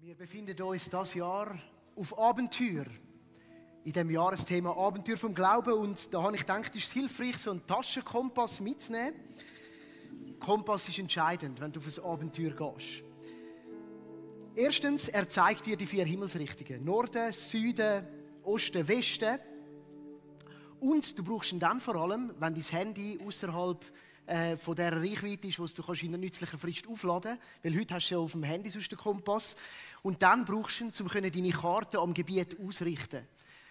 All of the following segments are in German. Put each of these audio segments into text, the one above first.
Wir befinden uns dieses Jahr auf Abenteuer. In diesem Jahresthema Abenteuer vom Glauben. Und da habe ich gedacht, es ist hilfreich, so einen Taschenkompass mitzunehmen. Kompass ist entscheidend, wenn du auf ein Abenteuer gehst. Erstens, er zeigt dir die 4 Himmelsrichtungen. Norden, Süden, Osten, Westen. Und du brauchst ihn dann vor allem, wenn dein Handy außerhalb von dieser Reichweite ist, was du in einer nützlichen Frist aufladen kannst. Weil heute hast du ja auf dem Handy sonst den Kompass. Und dann brauchst du ihn, um deine Karte am Gebiet ausrichten.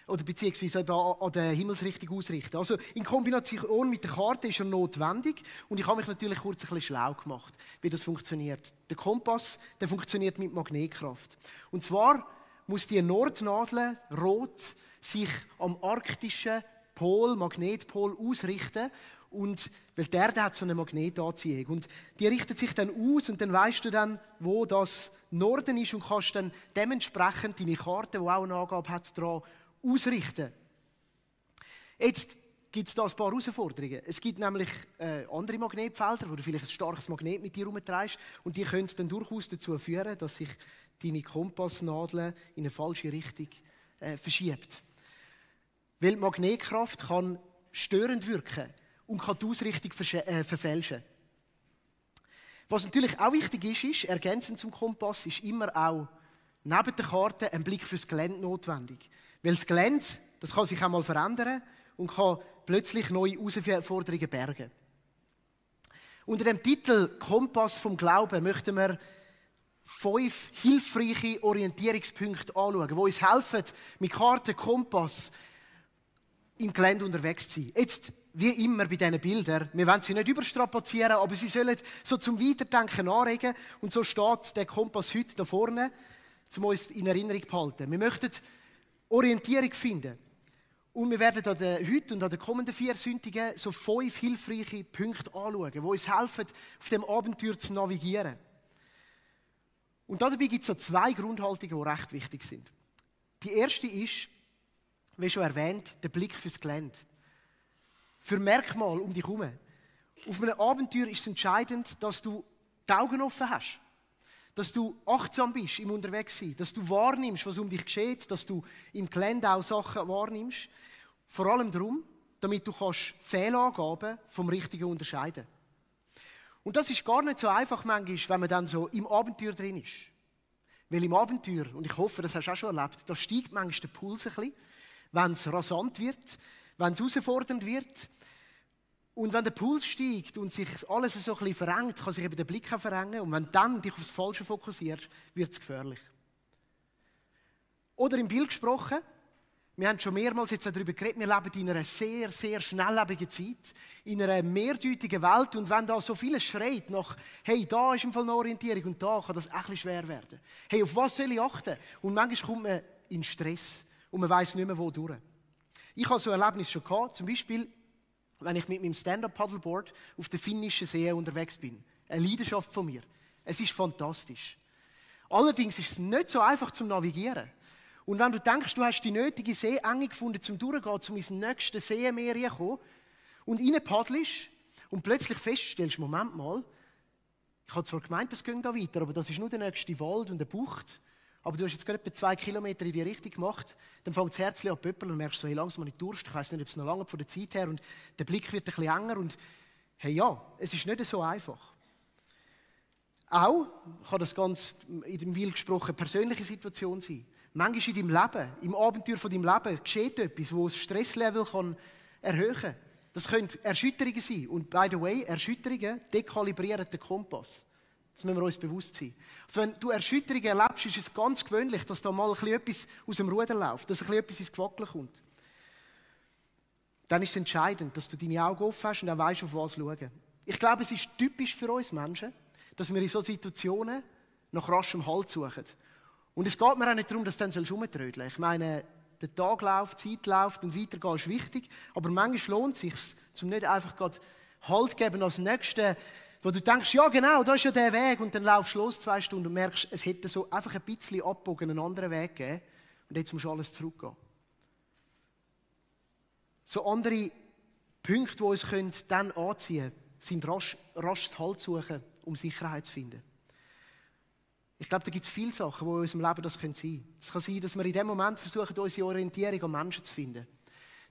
Oder beziehungsweise an der Himmelsrichtung ausrichten. Also in Kombination mit der Karte ist er notwendig. Und ich habe mich natürlich kurz ein bisschen schlau gemacht, wie das funktioniert. Der Kompass, der funktioniert mit Magnetkraft. Und zwar muss die Nordnadel rot sich am arktischen Pol, Magnetpol ausrichten. Und weil der hat so eine Magnetanziehung. Und die richtet sich dann aus und dann weisst du dann, wo das Norden ist und kannst dann dementsprechend deine Karte, die auch eine Angabe hat, daran ausrichten. Jetzt gibt es da ein paar Herausforderungen. Es gibt nämlich andere Magnetfelder, wo du vielleicht ein starkes Magnet mit dir herumtreibst und die können dann durchaus dazu führen, dass sich deine Kompassnadel in eine falsche Richtung verschiebt. Weil die Magnetkraft kann störend wirken und kann die Ausrichtung verfälschen. Was natürlich auch wichtig ist, ergänzend zum Kompass, ist immer auch neben der Karte ein Blick fürs Gelände notwendig. Weil das Gelände, das kann sich auch mal verändern und kann plötzlich neue Herausforderungen bergen. Unter dem Titel Kompass vom Glauben möchten wir 5 hilfreiche Orientierungspunkte anschauen, die uns helfen, mit Karte, Kompass im Gelände unterwegs zu sein. Jetzt, wie immer bei diesen Bildern, wir wollen sie nicht überstrapazieren, aber sie sollen so zum Weiterdenken anregen. Und so steht der Kompass heute da vorne, um uns in Erinnerung zu behalten. Wir möchten Orientierung finden. Und wir werden heute und an den kommenden 4 Sündigen so 5 hilfreiche Punkte anschauen, die uns helfen, auf dem Abenteuer zu navigieren. Und dabei gibt es so 2 Grundhaltungen, die recht wichtig sind. Die erste ist, wie schon erwähnt, der Blick fürs Gelände. Für Merkmale um dich herum. Auf einem Abenteuer ist es entscheidend, dass du die Augen offen hast. Dass du achtsam bist im Unterwegssein. Dass du wahrnimmst, was um dich geschieht. Dass du im Gelände auch Sachen wahrnimmst. Vor allem darum, damit du Fehlangaben vom Richtigen unterscheiden kannst. Und das ist gar nicht so einfach manchmal, wenn man dann so im Abenteuer drin ist. Weil im Abenteuer, und ich hoffe, das hast du auch schon erlebt, da steigt manchmal der Puls ein bisschen. Wenn es rasant wird, wenn es herausfordernd wird. Und wenn der Puls steigt und sich alles so ein bisschen verengt, kann sich eben der Blick auch verengen. Und wenn du dann dich aufs Falsche fokussierst, wird es gefährlich. Oder im Bild gesprochen, wir haben schon mehrmals jetzt darüber geredet, wir leben in einer sehr, sehr schnelllebigen Zeit, in einer mehrdeutigen Welt. Und wenn da so vieles schreit nach, hey, da ist im Fall eine Orientierung und da kann das echt schwer werden. Hey, auf was soll ich achten? Und manchmal kommt man in Stress. Und man weiss nicht mehr, wo durch. Ich habe so ein Erlebnis schon gehabt, zum Beispiel, wenn ich mit meinem Stand-Up-Paddleboard auf der finnischen See unterwegs bin. Eine Leidenschaft von mir. Es ist fantastisch. Allerdings ist es nicht so einfach zum Navigieren. Und wenn du denkst, du hast die nötige Seeenge gefunden, zum Durchgehen, zum ins nächste Seemeer zu kommen und reinpaddelst und plötzlich feststellst, Moment mal, ich habe zwar gemeint, das geht da weiter, aber das ist nur der nächste Wald und eine Bucht. Aber du hast jetzt gerade etwa 2 Kilometer in die Richtung gemacht, dann fängt das Herz an zu pöppeln und merkst so, hey, langsam habe ich Durst, ich weiss nicht, ob es noch lange von der Zeit her und der Blick wird ein bisschen enger und hey, ja, es ist nicht so einfach. Auch, ich habe das ganz in dem Bild gesprochen, eine persönliche Situation sein. Manchmal in deinem Leben, im Abenteuer von deinem Leben, geschieht etwas, das das Stresslevel kann erhöhen kann. Das können Erschütterungen sein. Und by the way, Erschütterungen dekalibrieren den Kompass. Das müssen wir uns bewusst sein. Also wenn du Erschütterungen erlebst, ist es ganz gewöhnlich, dass da mal etwas aus dem Ruder läuft, dass etwas ins Gewackeln kommt. Dann ist es entscheidend, dass du deine Augen offen hast und auch weißt, auf was schauen. Ich glaube, es ist typisch für uns Menschen, dass wir in solchen Situationen nach raschem Halt suchen. Und es geht mir auch nicht darum, dass du dann rumtrödeln sollst. Ich meine, der Tag läuft, die Zeit läuft und weitergehen ist wichtig, aber manchmal lohnt es sich, um nicht einfach gerade Halt zu geben als Nächsten, wo du denkst, ja genau, da ist ja der Weg und dann laufst du los 2 Stunden und merkst, es hätte so einfach ein bisschen abgebogen, einen anderen Weg gegeben und jetzt musst du alles zurückgehen. So andere Punkte, die uns dann anziehen können, sind rasch das Halt suchen, um Sicherheit zu finden. Ich glaube, da gibt es viele Sachen, die in unserem Leben das sein können. Es kann sein, dass wir in dem Moment versuchen, unsere Orientierung an Menschen zu finden.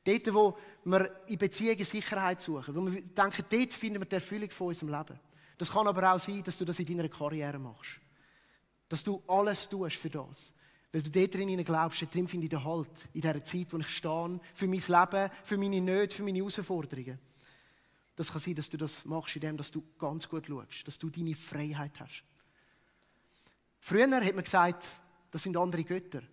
Dort, wo wir in Beziehungen Sicherheit suchen. Wo wir denken, dort finden wir die Erfüllung von unserem Leben. Das kann aber auch sein, dass du das in deiner Karriere machst. Dass du alles tust für das. Weil du dort drin glaubst, dort drin finde ich den Halt. In dieser Zeit, wo ich stehe, für mein Leben, für meine Nöte, für meine Herausforderungen. Das kann sein, dass du das machst, indem du ganz gut schaust. Dass du deine Freiheit hast. Früher hat man gesagt, das sind andere Götter.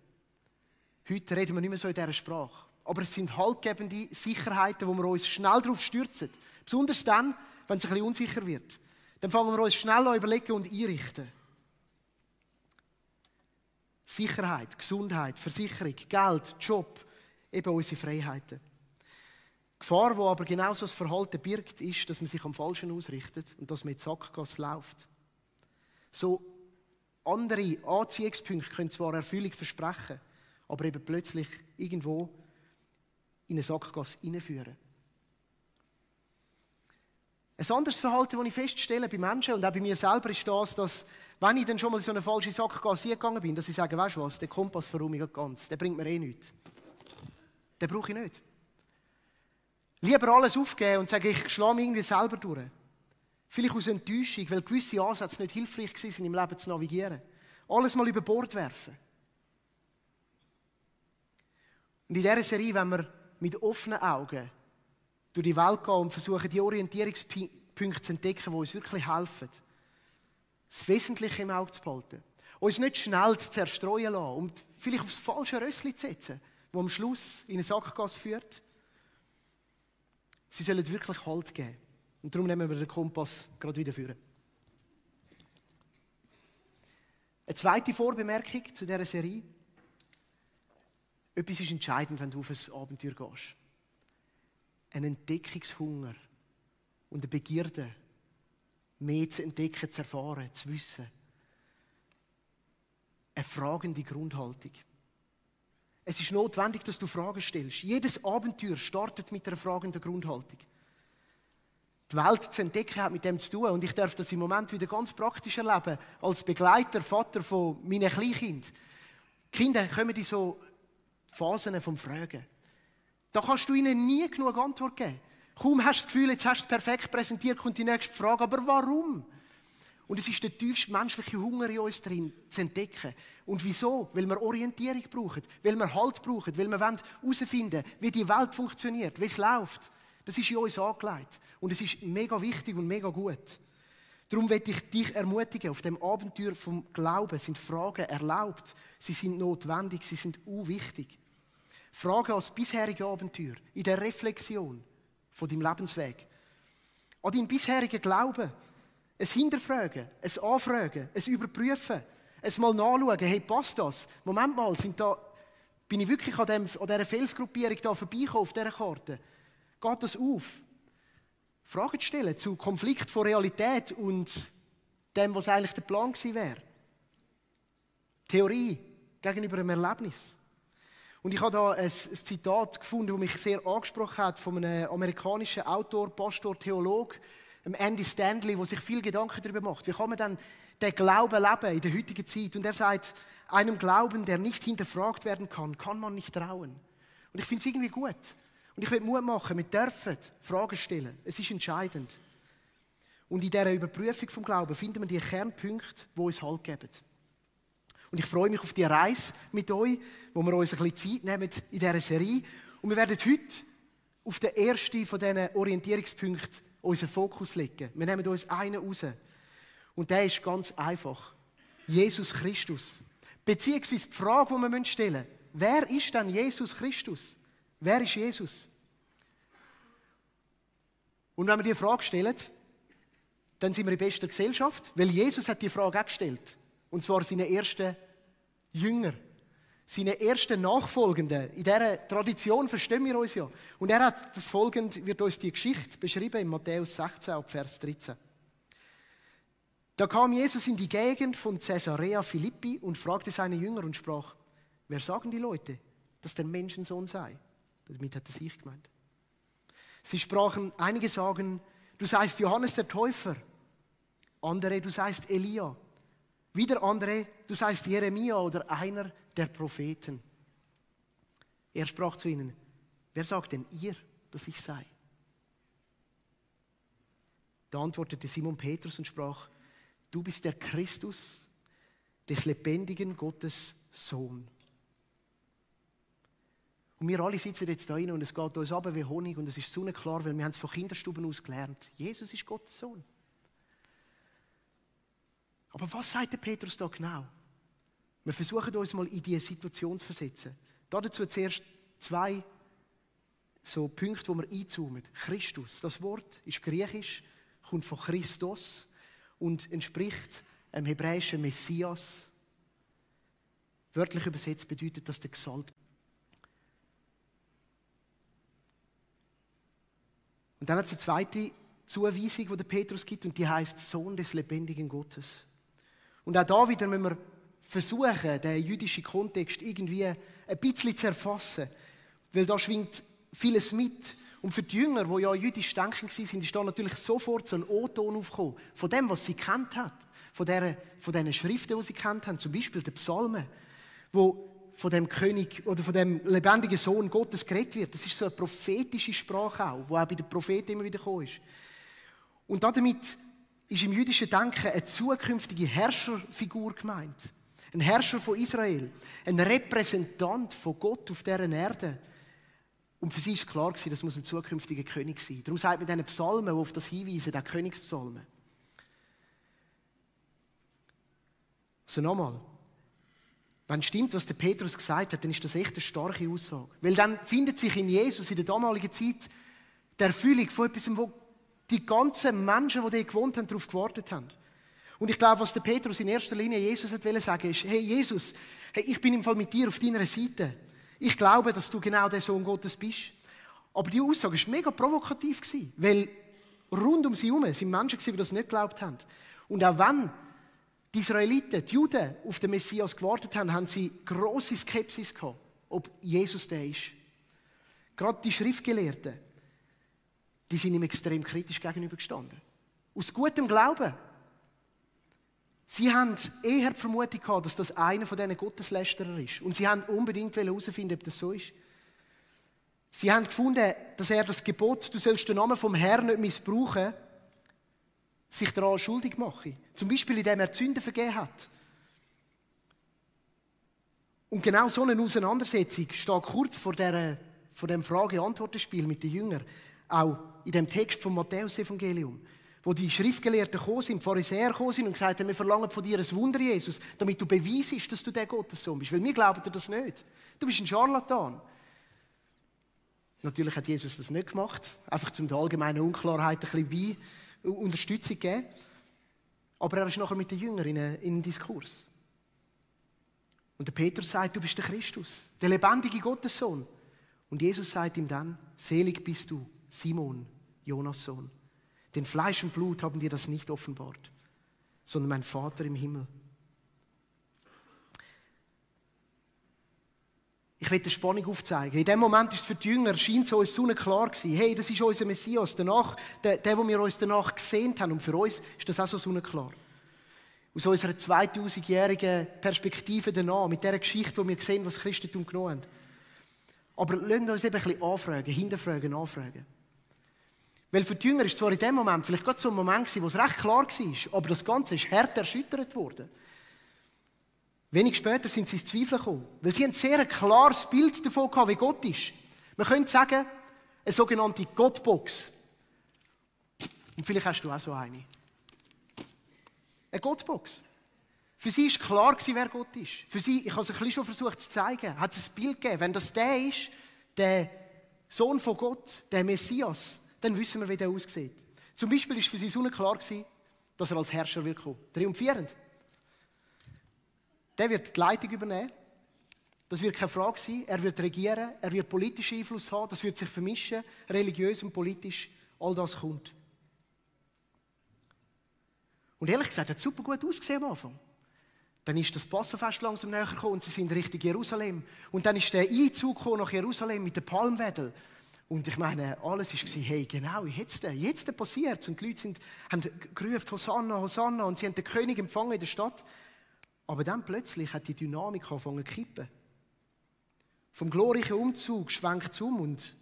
Heute reden wir nicht mehr so in dieser Sprache. Aber es sind haltgebende Sicherheiten, wo wir uns schnell darauf stürzen. Besonders dann, wenn es ein bisschen unsicher wird. Dann fangen wir uns schnell an überlegen und einrichten. Sicherheit, Gesundheit, Versicherung, Geld, Job, eben unsere Freiheiten. Die Gefahr, die aber genauso das Verhalten birgt, ist, dass man sich am Falschen ausrichtet und dass man in die Sackgasse läuft. So andere Anziehungspunkte können zwar Erfüllung versprechen, aber eben plötzlich irgendwo in eine Sackgasse hineinführen. Ein anderes Verhalten, das ich feststelle bei Menschen und auch bei mir selber, ist das, dass, wenn ich dann schon mal in so eine falsche Sackgasse gegangen bin, dass ich sage, weißt du was, der Kompass verrumme ich ganz, der bringt mir eh nichts. Den brauche ich nicht. Lieber alles aufgeben und sagen, ich schlage mich irgendwie selber durch. Vielleicht aus Enttäuschung, weil gewisse Ansätze nicht hilfreich waren, im Leben zu navigieren. Alles mal über Bord werfen. Und in dieser Serie, wenn wir mit offenen Augen durch die Welt gehen und versuchen, die Orientierungspunkte zu entdecken, die uns wirklich helfen, das Wesentliche im Auge zu behalten. Uns nicht schnell zu zerstreuen lassen und vielleicht aufs falsche Rössli zu setzen, das am Schluss in eine Sackgasse führt. Sie sollen wirklich Halt geben. Und darum nehmen wir den Kompass gerade wieder führen. Eine zweite Vorbemerkung zu dieser Serie. Etwas ist entscheidend, wenn du auf ein Abenteuer gehst. Ein Entdeckungshunger und eine Begierde, mehr zu entdecken, zu erfahren, zu wissen. Eine fragende Grundhaltung. Es ist notwendig, dass du Fragen stellst. Jedes Abenteuer startet mit einer fragenden Grundhaltung. Die Welt zu entdecken hat mit dem zu tun. Und ich darf das im Moment wieder ganz praktisch erleben. Als Begleiter, Vater von meinen Kleinkindern. Die Kinder kommen in so Phasen vom Fragen. Da kannst du ihnen nie genug Antwort geben. Kaum hast du das Gefühl, jetzt hast du es perfekt präsentiert, kommt die nächste Frage. Aber warum? Und es ist der tiefste menschliche Hunger in uns drin, zu entdecken. Und wieso? Weil wir Orientierung brauchen, weil wir Halt brauchen, weil wir herausfinden wollen, wie die Welt funktioniert, wie es läuft. Das ist in uns angelegt. Und es ist mega wichtig und mega gut. Darum möchte ich dich ermutigen, auf dem Abenteuer vom Glauben sind Fragen erlaubt. Sie sind notwendig, sie sind wichtig. Fragen als bisherige Abenteuer, in der Reflexion von deinem Lebensweg. An deinen bisherigen Glauben. Ein Hinterfragen, ein Anfragen, ein Überprüfen, ein Mal nachschauen, hey, passt das? Moment mal, bin ich wirklich an dieser Felsgruppierung da vorbeigekommen, auf dieser Karte? Geht das auf? Fragen zu stellen zu Konflikt von Realität und dem, was eigentlich der Plan gewesen wäre. Theorie gegenüber einem Erlebnis. Und ich habe da ein Zitat gefunden, das mich sehr angesprochen hat, von einem amerikanischen Autor, Pastor, Theologe, Andy Stanley, der sich viel Gedanken darüber macht. Wie kann man dann den Glauben leben in der heutigen Zeit? Und er sagt, einem Glauben, der nicht hinterfragt werden kann, kann man nicht trauen. Und ich finde es irgendwie gut. Und ich will Mut machen, wir dürfen Fragen stellen. Es ist entscheidend. Und in dieser Überprüfung vom Glauben finden wir die Kernpunkte, die uns Halt geben. Und ich freue mich auf die Reise mit euch, wo wir uns ein bisschen Zeit nehmen in dieser Serie. Und wir werden heute auf den ersten von diesen Orientierungspunkten unseren Fokus legen. Wir nehmen uns einen raus. Und der ist ganz einfach. Jesus Christus. Beziehungsweise die Frage, die wir stellen müssen. Wer ist denn Jesus Christus? Wer ist Jesus? Und wenn wir diese Frage stellen, dann sind wir in bester Gesellschaft, weil Jesus hat die Frage auch gestellt. Und zwar seine ersten Jünger, seine ersten Nachfolgenden. In dieser Tradition verstehen wir uns ja. Und er hat das Folgende, wird uns die Geschichte beschrieben in Matthäus 16, ab Vers 13. Da kam Jesus in die Gegend von Caesarea Philippi und fragte seine Jünger und sprach, wer sagen die Leute, dass der Menschensohn sei? Damit hat er sich gemeint. Sie sprachen, einige sagen, du seist Johannes der Täufer, andere, du seist Elia Wieder andere, du seist Jeremia oder einer der Propheten. Er sprach zu ihnen, wer sagt denn ihr, dass ich sei? Da antwortete Simon Petrus und sprach, du bist der Christus, des lebendigen Gottes Sohn. Und wir alle sitzen jetzt da rein und es geht uns runter wie Honig und es ist sonnenklar, weil wir haben es von Kinderstuben aus gelernt. Jesus ist Gottes Sohn. Aber was sagt der Petrus da genau? Wir versuchen uns mal in diese Situation zu versetzen. Dazu zuerst 2 so Punkte, wo wir einzoomen. Christus, das Wort ist griechisch, kommt von Christos und entspricht einem hebräischen Messias. Wörtlich übersetzt bedeutet das der Gesalbte. Und dann hat es eine zweite Zuweisung, die der Petrus gibt, und die heißt Sohn des lebendigen Gottes. Und auch da wieder müssen wir versuchen, den jüdischen Kontext irgendwie ein bisschen zu erfassen. Weil da schwingt vieles mit. Und für die Jünger, die ja jüdisch denkend waren, ist da natürlich sofort so ein O-Ton aufgekommen. Von dem, was sie kennt hat. Von diesen Schriften, die sie kennt haben. Zum Beispiel der Psalmen, wo von dem König oder von dem lebendigen Sohn Gottes geredet wird. Das ist so eine prophetische Sprache auch, die auch bei den Propheten immer wieder gekommen ist. Und damit ist im jüdischen Denken eine zukünftige Herrscherfigur gemeint. Ein Herrscher von Israel. Ein Repräsentant von Gott auf dieser Erde. Und für sie war klar, das muss ein zukünftiger König sein. Darum sagt man diesen Psalmen, die auf das hinweisen, der Königspsalmen. Also nochmal. Wenn stimmt, was der Petrus gesagt hat, dann ist das echt eine starke Aussage. Weil dann findet sich in Jesus in der damaligen Zeit die Erfüllung von etwas, wo die ganzen Menschen, die dort gewohnt haben, darauf gewartet haben. Und ich glaube, was der Petrus in erster Linie Jesus wollte sagen, ist, hey Jesus, hey, ich bin im Fall mit dir auf deiner Seite. Ich glaube, dass du genau der Sohn Gottes bist. Aber die Aussage war mega provokativ, weil rund um sie herum sind Menschen, die das nicht geglaubt haben. Und auch wenn die Israeliten, die Juden, auf den Messias gewartet haben, haben sie grosse Skepsis gehabt, ob Jesus der ist. Gerade die Schriftgelehrten, die sind ihm extrem kritisch gegenübergestanden. Aus gutem Glauben. Sie haben eher die Vermutung gehabt, dass das einer von diesen Gotteslästerer ist. Und sie haben unbedingt herausfinden, ob das so ist. Sie haben gefunden, dass er das Gebot, du sollst den Namen vom Herrn nicht missbrauchen, sich daran schuldig mache. Zum Beispiel, indem er die Sünden vergeben hat. Und genau so eine Auseinandersetzung steht kurz vor dem Frage-Antwort-Spiel mit den Jüngern. Auch in dem Text vom Matthäus-Evangelium, wo die Schriftgelehrten gekommen sind, die Pharisäer gekommen sind und gesagt haben, wir verlangen von dir ein Wunder, Jesus, damit du beweisest, dass du der Gottessohn bist. Weil wir glauben dir das nicht. Du bist ein Scharlatan. Natürlich hat Jesus das nicht gemacht, einfach um der allgemeinen Unklarheit ein bisschen Unterstützung geben. Aber er ist nachher mit den Jüngern in einen Diskurs. Und der Petrus sagt, du bist der Christus, der lebendige Gottessohn. Und Jesus sagt ihm dann, selig bist du, Simon, Jonas Sohn. Denn Fleisch und Blut haben dir das nicht offenbart, sondern mein Vater im Himmel. Ich will die Spannung aufzeigen. In dem Moment ist es für die Jünger, scheint es uns sonnenklar gewesen. Hey, das ist unser Messias, der wir uns danach gesehen haben. Und für uns ist das auch so sonnenklar. Aus unserer 2000-jährigen Perspektive danach, mit dieser Geschichte, wo wir sehen, was das Christentum genommen hat. Aber lasst uns eben ein bisschen anfragen, hinterfragen, nachfragen. Weil für die Jünger ist zwar in dem Moment vielleicht gerade so ein Moment gewesen, wo es recht klar war, aber das Ganze ist hart erschüttert worden. Wenig später sind sie ins Zweifeln gekommen, weil sie ein sehr klares Bild davon hatten, wie Gott ist. Man könnte sagen, eine sogenannte Gottbox. Und vielleicht hast du auch so eine. Eine Gottbox. Für sie war klar, wer Gott ist. Für sie, ich habe es ein bisschen schon versucht zu zeigen, hat es ein Bild gegeben. Wenn das der ist, der Sohn von Gott, der Messias, dann wissen wir, wie der aussieht. Zum Beispiel war für sie sonnenklar, dass er als Herrscher wird kommen. Triumphierend. Der wird die Leitung übernehmen. Das wird keine Frage sein. Er wird regieren. Er wird politischen Einfluss haben. Das wird sich vermischen. Religiös und politisch. All das kommt. Und ehrlich gesagt, hat es super gut ausgesehen am Anfang. Dann ist das Passafest langsam näher gekommen und sie sind Richtung Jerusalem. Und dann ist der Einzug nach Jerusalem mit den Palmwedeln. Und ich meine, alles war, hey, genau, jetzt passiert. Und die Leute haben gerufen, Hosanna, Hosanna. Und sie haben den König empfangen in der Stadt. Aber dann plötzlich hat die Dynamik angefangen zu kippen. Vom glorreichen Umzug schwenkt es um und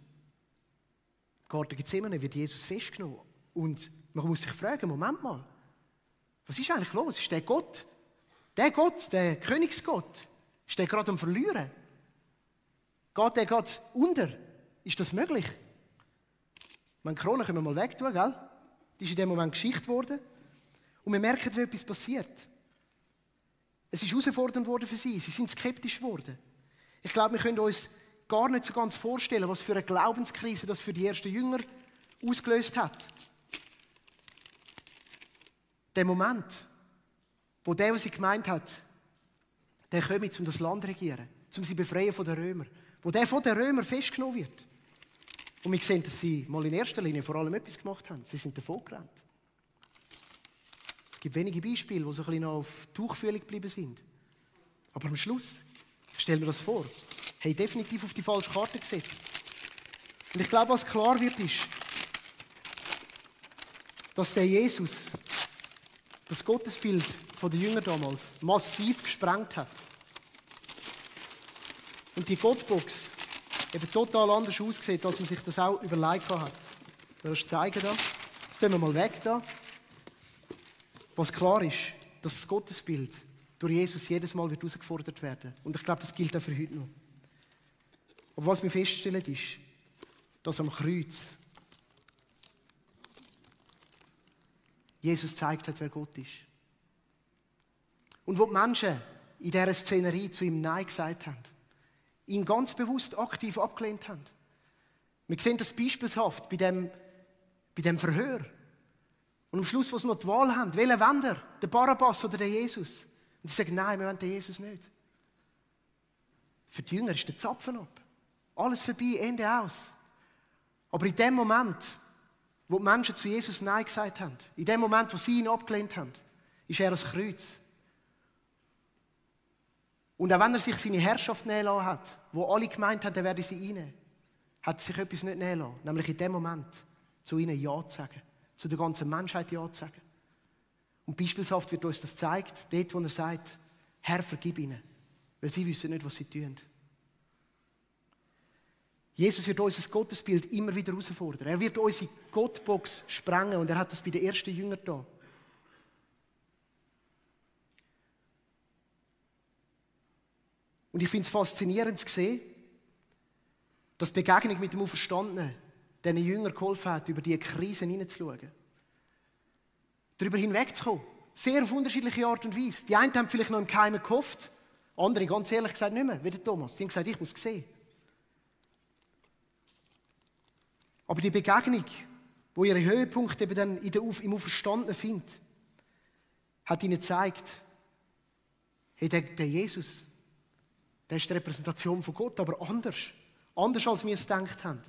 im Garten Gethsemane wird Jesus festgenommen. Und man muss sich fragen, Moment mal, was ist eigentlich los? Ist der Gott, der Königsgott, ist der gerade am Verlieren? Geht der gerade unter? Ist das möglich? Die Krone können wir mal wegtun, gell? Die ist in dem Moment Geschichte geworden. Und wir merken, wie etwas passiert. Es ist herausfordernd worden für sie. Sie sind skeptisch geworden. Ich glaube, wir können uns gar nicht so ganz vorstellen, was für eine Glaubenskrise das für die ersten Jünger ausgelöst hat. Der Moment, wo der, was sie gemeint hat, der komme, um das Land zu regieren, um sie befreien von den Römern. Wo der von den Römern festgenommen wird. Und wir sehen, dass sie mal in erster Linie vor allem etwas gemacht haben. Sie sind davon gerannt. Es gibt wenige Beispiele, die so ein bisschen noch auf Tuchfühlung geblieben sind. Aber am Schluss, ich stelle mir das vor, haben definitiv auf die falsche Karte gesetzt. Und ich glaube, was klar wird, ist, dass der Jesus das Gottesbild der Jünger damals massiv gesprengt hat. Und die Gottbox eben total anders aussieht, als man sich das auch überlegt hat. Ich will das zeigen da. Jetzt tun wir mal weg da. Was klar ist, dass das Gottesbild durch Jesus jedes Mal wird herausgefordert werden. Und ich glaube, das gilt auch für heute noch. Aber was wir feststellen ist, dass am Kreuz Jesus gezeigt hat, wer Gott ist. Und wo die Menschen in dieser Szenerie zu ihm Nein gesagt haben, ihn ganz bewusst aktiv abgelehnt haben. Wir sehen das beispielhaft bei dem Verhör. Und am Schluss, wo sie noch die Wahl haben, welchen wollen wir? Den Barabbas oder den Jesus? Und sie sagen, nein, wir wollen den Jesus nicht. Für die Jünger ist der Zapfen ab. Alles vorbei, Ende aus. Aber in dem Moment, wo die Menschen zu Jesus Nein gesagt haben, in dem Moment, wo sie ihn abgelehnt haben, ist er das Kreuz. Und auch wenn er sich seine Herrschaft nehmen lassen hat, wo alle gemeint haben, er werde sie einnehmen, hat er sich etwas nicht nehmen lassen. Nämlich in dem Moment, zu ihnen Ja zu sagen. Zu der ganzen Menschheit Ja zu sagen. Und beispielshaft wird uns das gezeigt, dort, wo er sagt, Herr, vergib ihnen. Weil sie wissen nicht, was sie tun. Jesus wird unser Gottesbild immer wieder herausfordern. Er wird unsere Gottbox sprengen und er hat das bei den ersten Jüngern da. Und ich finde es faszinierend zu sehen, dass die Begegnung mit dem Auferstandenen diesen Jüngern geholfen hat, über diese Krisen hineinzuschauen. Darüber hinwegzukommen. Sehr auf unterschiedliche Art und Weise. Die einen haben vielleicht noch im Geheimen gehofft, andere, ganz ehrlich gesagt, nicht mehr, wie der Thomas. Die haben gesagt, ich muss sehen. Aber die Begegnung, wo ihre Höhepunkt eben dann im Auferstandenen findet, hat ihnen gezeigt, hey, der Jesus, der ist die Repräsentation von Gott, aber anders. Anders, als wir es gedacht haben.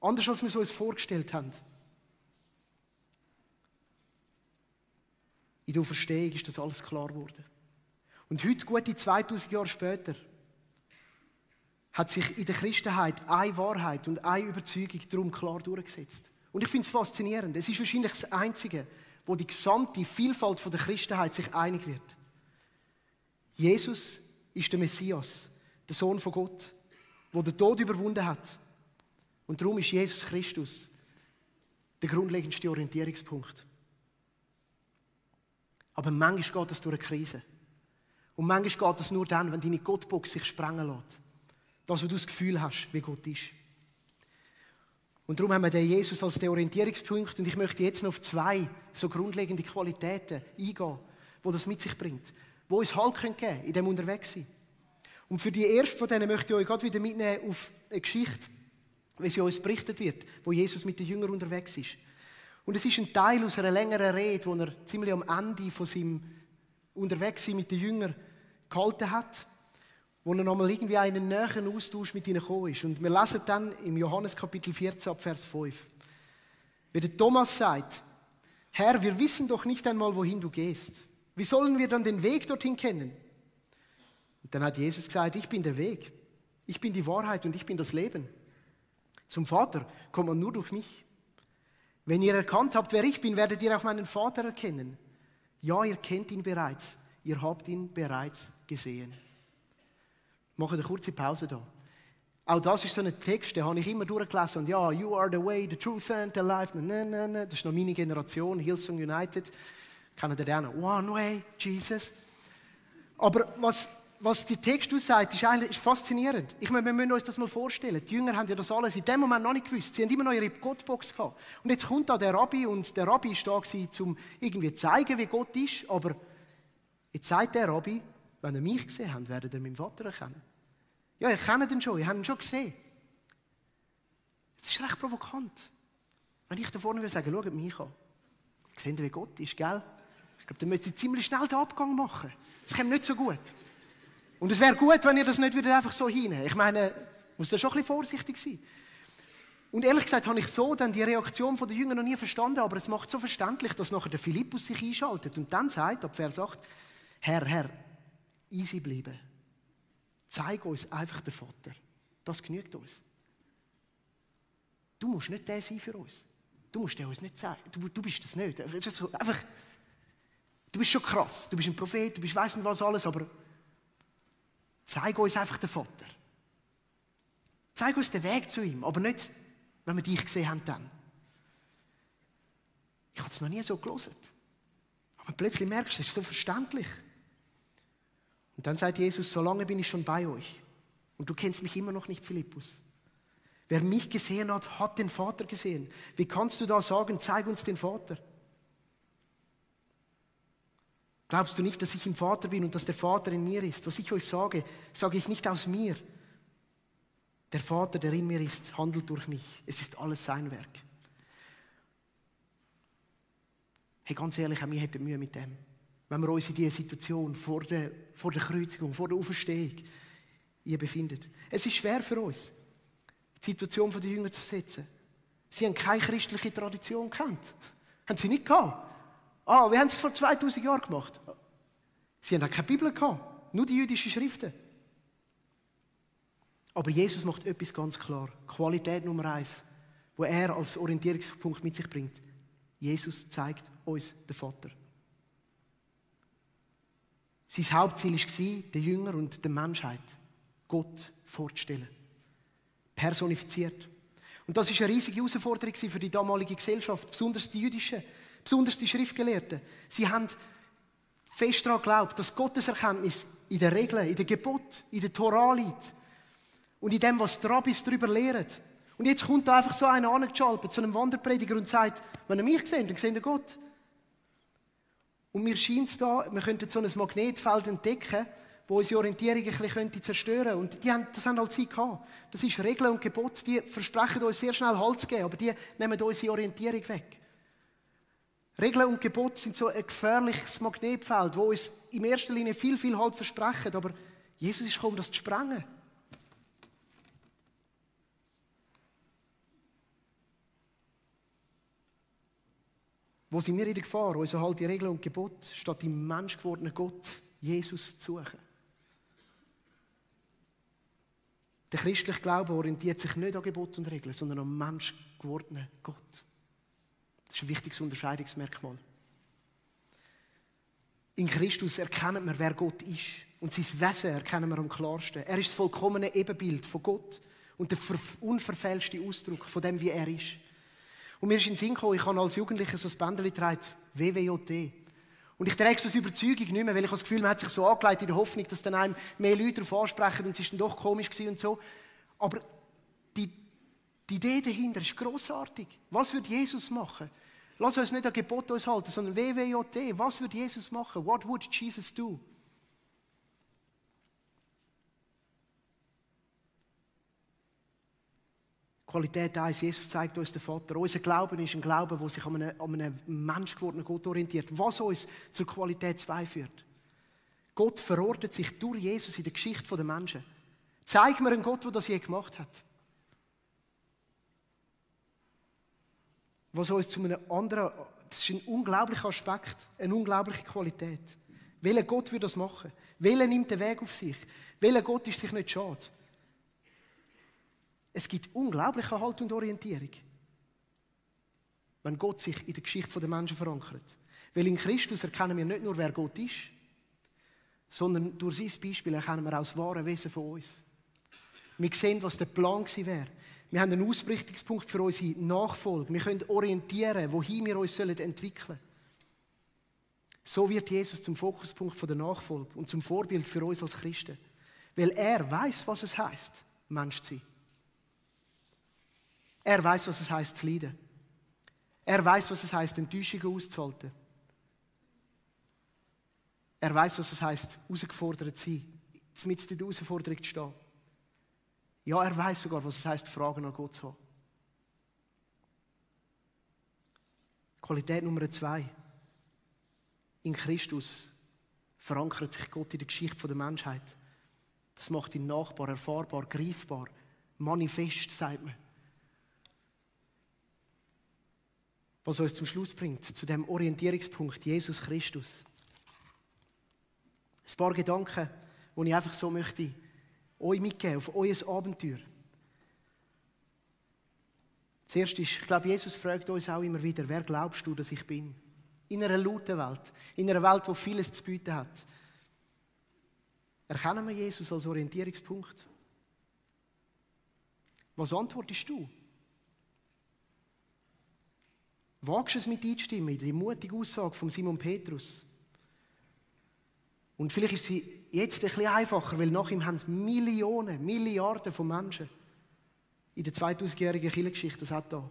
Anders, als wir es uns vorgestellt haben. In der Auferstehung ist das alles klar geworden. Und heute, gute 2000 Jahre später, hat sich in der Christenheit eine Wahrheit und eine Überzeugung darum klar durchgesetzt. Und ich finde es faszinierend. Es ist wahrscheinlich das Einzige, wo die gesamte Vielfalt der Christenheit sich einig wird. Jesus ist der Messias, der Sohn von Gott, der den Tod überwunden hat. Und darum ist Jesus Christus der grundlegendste Orientierungspunkt. Aber manchmal geht das durch eine Krise. Und manchmal geht das nur dann, wenn deine Gottbox sich sprengen lässt. Das, wo du das Gefühl hast, wie Gott ist. Und darum haben wir den Jesus als den Orientierungspunkt. Und ich möchte jetzt noch auf 2 so grundlegende Qualitäten eingehen, die das mit sich bringt. Die uns Halt geben können in dem Unterwegssein. Und für die erste von denen möchte ich euch gerade wieder mitnehmen auf eine Geschichte, wie sie uns berichtet wird, wo Jesus mit den Jüngern unterwegs ist. Und es ist ein Teil aus einer längeren Rede, wo er ziemlich am Ende von seinem Unterwegssein mit den Jüngern gehalten hat, wo er nochmal irgendwie einen näheren Austausch mit ihnen gekommen ist. Und wir lesen dann im Johannes Kapitel 14 ab Vers 5. Wie der Thomas sagt, Herr, wir wissen doch nicht einmal, wohin du gehst. Wie sollen wir dann den Weg dorthin kennen? Und dann hat Jesus gesagt, ich bin der Weg, ich bin die Wahrheit und ich bin das Leben. Zum Vater kommt man nur durch mich. Wenn ihr erkannt habt, wer ich bin, werdet ihr auch meinen Vater erkennen. Ja, ihr kennt ihn bereits. ihr habt ihn bereits gesehen. Ich mache eine kurze Pause da. Auch das ist so ein Text, den habe ich immer durchgelesen. Und ja, you are the way, the truth and the life. Das ist noch meine Generation, Hillsong United. Kennen ihr den auch noch? One way, Jesus. Aber was der Text aussagt, ist faszinierend. Ich meine, wir müssen uns das mal vorstellen. Die Jünger haben ja das alles in dem Moment noch nicht gewusst. Sie haben immer noch ihre Gottbox gehabt. Und jetzt kommt da der Rabbi und der Rabbi ist da gewesen, um irgendwie zu zeigen, wie Gott ist. Aber jetzt sagt der Rabbi, wenn ihr mich gesehen habt, werdet ihr meinen Vater erkennen. Ja, ihr kennt ihn schon, ihr habt ihn schon gesehen. Das ist recht provokant. Wenn ich da vorne würde sagen, schaut mich an. Seht ihr, wie Gott ist, gell? Ich glaube, dann müsst ihr ziemlich schnell den Abgang machen. Das kommt nicht so gut. Und es wäre gut, wenn ihr das nicht einfach so hinein. Ich meine, muss da schon ein bisschen vorsichtig sein. Und ehrlich gesagt habe ich so dann die Reaktion der Jünger noch nie verstanden, aber es macht so verständlich, dass nachher der Philippus sich einschaltet und dann sagt, ab Vers 8, Herr, easy bleiben. Zeig uns einfach den Vater. Das genügt uns. Du musst nicht der sein für uns. Du musst den uns nicht zeigen. Du bist das nicht. Einfach, du bist schon krass. Du bist ein Prophet, du bist weiss nicht was alles, aber zeig uns einfach den Vater. Zeig uns den Weg zu ihm, aber nicht, wenn wir dich gesehen haben dann. Ich habe es noch nie so gelesen. Aber plötzlich merkst du, es ist so verständlich. Und dann sagt Jesus, solange bin ich schon bei euch. Und du kennst mich immer noch nicht, Philippus. Wer mich gesehen hat, hat den Vater gesehen. Wie kannst du da sagen, zeig uns den Vater? Glaubst du nicht, dass ich im Vater bin und dass der Vater in mir ist? Was ich euch sage, sage ich nicht aus mir. Der Vater, der in mir ist, handelt durch mich. Es ist alles sein Werk. Hey, ganz ehrlich, auch wir hätten Mühe mit dem. Wenn wir uns in diese Situation vor der Kreuzigung, vor der Auferstehung hier befinden. Es ist schwer für uns, die Situation der Jünger zu versetzen. Sie haben keine christliche Tradition gekannt. Haben sie nicht gehabt. Wir haben es vor 2000 Jahren gemacht. Sie haben auch keine Bibel gehabt, nur die jüdischen Schriften. Aber Jesus macht etwas ganz klar. Qualität Nummer 1, wo er als Orientierungspunkt mit sich bringt. Jesus zeigt uns den Vater. Sein Hauptziel war, den Jüngern und der Menschheit Gott vorzustellen. Personifiziert. Und das war eine riesige Herausforderung für die damalige Gesellschaft, besonders die Jüdischen, besonders die Schriftgelehrten. Sie haben fest daran geglaubt, dass Gottes Erkenntnis in den Regeln, in den Geboten, in der Torah liegt und in dem, was die Rabbis darüber lehren. Und jetzt kommt da einfach so einer angeschaltet, zu einem Wanderprediger und sagt, wenn ihr mich seht, dann seht ihr Gott. Und mir scheint es da, wir könnten so ein Magnetfeld entdecken, wo unsere Orientierung ein bisschen zerstören könnte. Und das haben halt sie gehabt. Das ist Regeln und Gebote, die versprechen uns sehr schnell Halt zu geben, aber die nehmen unsere Orientierung weg. Regeln und Gebote sind so ein gefährliches Magnetfeld, wo uns in erster Linie viel, viel Halt versprechen, aber Jesus ist gekommen, um das zu sprengen. Wo sind wir in der Gefahr, unsere halt die Regeln und Gebote statt im menschgewordenen Gott Jesus zu suchen? Der christliche Glaube orientiert sich nicht an Gebote und Regeln, sondern am menschgewordenen Gott. Das ist ein wichtiges Unterscheidungsmerkmal. In Christus erkennen wir, wer Gott ist. Und sein Wesen erkennen wir am klarsten. Er ist das vollkommene Ebenbild von Gott und der unverfälschte Ausdruck von dem, wie er ist. Und mir ist in den Sinn gekommen, ich habe als Jugendlicher so ein Bändchen getragen, WWJT. Und ich trage es aus Überzeugung nicht mehr, weil ich habe das Gefühl, man hat sich so angelegt in der Hoffnung, dass dann einem mehr Leute darauf ansprechen und es ist dann doch komisch gewesen und so. Aber die Idee dahinter ist grossartig. Was würde Jesus machen? Lass uns nicht an Gebot uns halten, sondern WWJT. Was würde Jesus machen? What would Jesus do? Qualität 1, Jesus zeigt uns den Vater. Unser Glauben ist ein Glaube, der sich an einen menschgewordenen Gott orientiert. Was uns zur Qualität 2 führt. Gott verortet sich durch Jesus in der Geschichte der Menschen. Zeig mir einen Gott, der das je gemacht hat. Was uns zu einem anderen, das ist ein unglaublicher Aspekt, eine unglaubliche Qualität. Welcher Gott würde das machen? Welcher nimmt den Weg auf sich? Welcher Gott ist sich nicht schade? Es gibt unglaubliche Halt und Orientierung, wenn Gott sich in der Geschichte der Menschen verankert. Weil in Christus erkennen wir nicht nur, wer Gott ist, sondern durch sein Beispiel erkennen wir auch das wahre Wesen von uns. Wir sehen, was der Plan gewesen wäre. Wir haben einen Ausrichtungspunkt für unsere Nachfolge. Wir können orientieren, wohin wir uns entwickeln sollen. So wird Jesus zum Fokuspunkt der Nachfolge und zum Vorbild für uns als Christen. Weil er weiß, was es heißt, Mensch zu sein. Er weiß, was es heißt, zu leiden. Er weiß, was es heißt, Enttäuschungen auszuhalten. Er weiß, was es heißt, herausgefordert zu sein, mitten in der Herausforderung zu stehen. Ja, er weiß sogar, was es heißt, Fragen an Gott zu haben. Qualität Nummer 2. In Christus verankert sich Gott in der Geschichte der Menschheit. Das macht ihn nachbar, erfahrbar, greifbar, manifest, sagt man. Was uns zum Schluss bringt, zu dem Orientierungspunkt Jesus Christus. Ein paar Gedanken, die ich einfach so möchte euch mitgeben, auf euer Abenteuer. Zuerst ist, ich glaube, Jesus fragt uns auch immer wieder, wer glaubst du, dass ich bin? In einer lauten Welt, in einer Welt, die vieles zu bieten hat. Erkennen wir Jesus als Orientierungspunkt? Was antwortest du? Wagst du es mit einzustimmen in die mutige Aussage von Simon Petrus? Und vielleicht ist sie jetzt ein bisschen einfacher, weil nach ihm haben Millionen, Milliarden von Menschen in der 2000-jährigen Kirchengeschichte das hat da.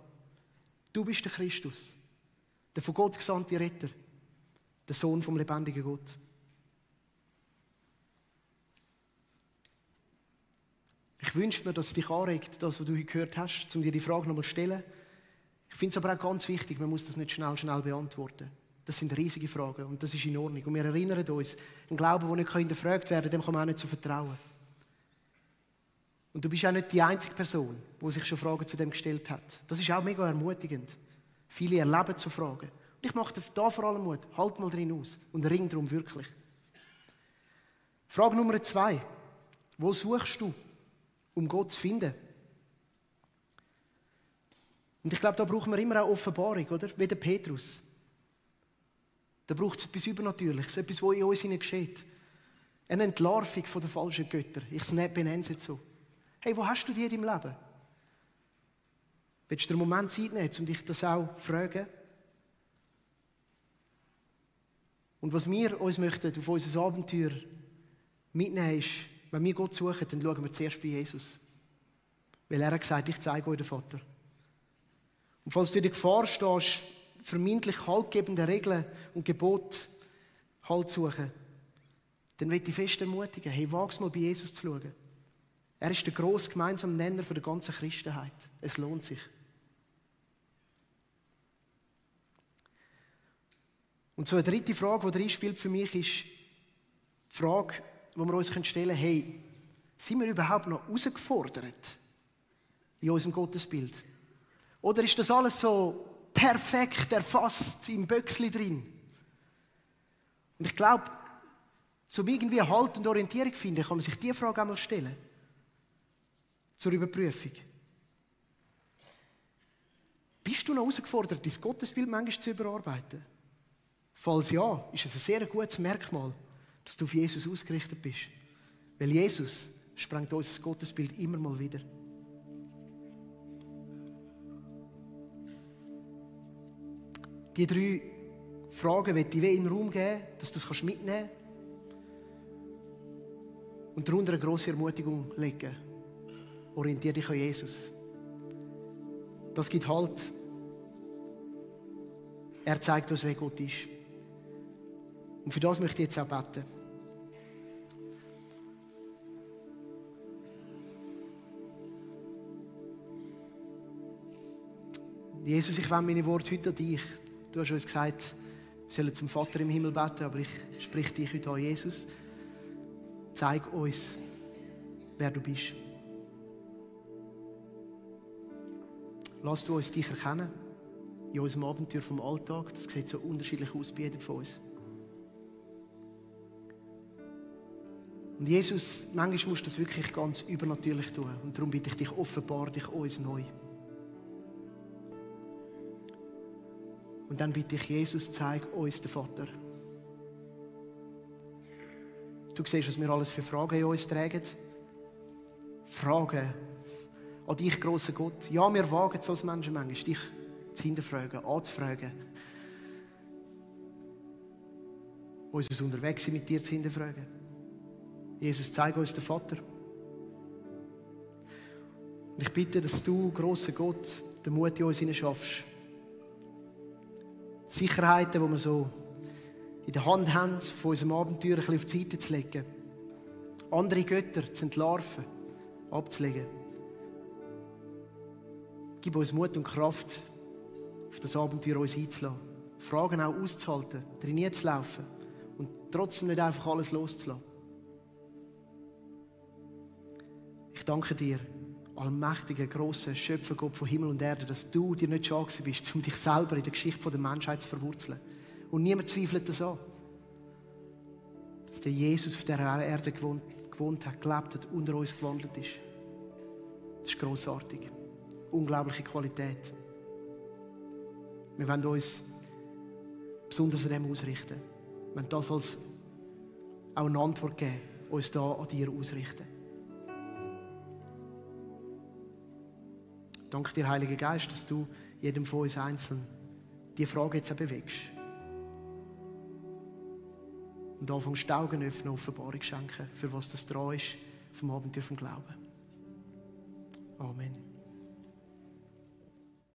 Du bist der Christus, der von Gott gesandte Retter, der Sohn vom lebendigen Gott. Ich wünsche mir, dass es dich anregt, das, was du heute gehört hast, um dir die Frage nochmal zu stellen. Ich finde es aber auch ganz wichtig, man muss das nicht schnell beantworten. Das sind riesige Fragen und das ist in Ordnung. Und wir erinnern uns, ein Glaube, der nicht hinterfragt werden kann, dem kann man auch nicht so vertrauen. Und du bist auch nicht die einzige Person, die sich schon Fragen zu dem gestellt hat. Das ist auch mega ermutigend. Viele erleben so Fragen. Und ich mache dir da vor allem Mut. Halt mal drin aus und ring darum wirklich. Frage Nummer 2. Wo suchst du, um Gott zu finden? Und ich glaube, da brauchen wir immer auch Offenbarung, oder? Wie der Petrus. Da braucht es etwas Übernatürliches, etwas, was in uns geschieht. Eine Entlarvung von den falschen Göttern. Ich benenne es jetzt so. Hey, wo hast du die in deinem Leben? Willst du dir einen Moment Zeit nehmen, um dich das auch zu fragen? Und was wir uns möchten auf unser Abenteuer mitnehmen, ist, wenn wir Gott suchen, dann schauen wir zuerst bei Jesus. Weil er hat gesagt, ich zeige euch den Vater. Und falls du in der Gefahr stehst, vermeintlich haltgebende Regeln und Gebote Halt suchen, dann möchte ich fest ermutigen, hey, wag's mal bei Jesus zu schauen. Er ist der grosse gemeinsame Nenner der ganzen Christenheit. Es lohnt sich. Und so eine dritte Frage, die reinspielt für mich, ist die Frage, die wir uns stellen können, hey, sind wir überhaupt noch herausgefordert in unserem Gottesbild? Oder ist das alles so perfekt erfasst im Böckli drin? Und ich glaube, um irgendwie Halt und Orientierung zu finden, kann man sich diese Frage einmal stellen. Zur Überprüfung. Bist du noch herausgefordert, dein Gottesbild manchmal zu überarbeiten? Falls ja, ist es ein sehr gutes Merkmal, dass du auf Jesus ausgerichtet bist. Weil Jesus sprengt unser Gottesbild immer mal wieder. Die 3 Fragen möchte ich in den Raum geben, dass du es mitnehmen kannst. Und darunter eine grosse Ermutigung legen. Orientiere dich an Jesus. Das gibt Halt. Er zeigt uns, wer Gott ist. Und für das möchte ich jetzt auch beten. Jesus, ich wende meine Worte heute an dich. Du hast uns gesagt, wir sollen zum Vater im Himmel beten, aber ich spreche dich heute an, Jesus. Zeig uns, wer du bist. Lass du uns dich erkennen in unserem Abenteuer vom Alltag. Das sieht so unterschiedlich aus bei jedem von uns. Und Jesus, manchmal musst du das wirklich ganz übernatürlich tun. Und darum bitte ich dich, offenbar dich uns neu. Und dann bitte ich Jesus, zeig uns den Vater. Du siehst, was wir alles für Fragen in uns tragen. Fragen an dich, grosser Gott. Ja, wir wagen es als Menschen manchmal, dich zu hinterfragen, anzufragen. Unser Unterwegssein mit dir zu hinterfragen. Jesus, zeige uns den Vater. Und ich bitte, dass du, grosser Gott, den Mut in uns hineinschaffst. Sicherheiten, die wir so in der Hand haben, von unserem Abenteuer ein bisschen auf die Seite zu legen. Andere Götter zu entlarven, abzulegen. Gib uns Mut und Kraft, auf das Abenteuer uns einzulassen. Fragen auch auszuhalten, drin zu laufen und trotzdem nicht einfach alles loszulassen. Ich danke dir, allmächtiger, grosser Schöpfergott von Himmel und Erde, dass du dir nicht schade bist, um dich selber in der Geschichte der Menschheit zu verwurzeln. Und niemand zweifelt das an. Dass der Jesus auf dieser Erde gewohnt hat, gelebt hat, unter uns gewandelt ist. Das ist grossartig. Unglaubliche Qualität. Wir wollen uns besonders an dem ausrichten. Wir wollen das als auch eine Antwort geben, uns da an dir ausrichten. Danke dir, Heiliger Geist, dass du jedem von uns einzeln diese Frage jetzt auch bewegst. Und anfängst die Augen öffnen, Offenbarung schenken, für was das dran ist, vom Abenteuer vom Glauben. Amen.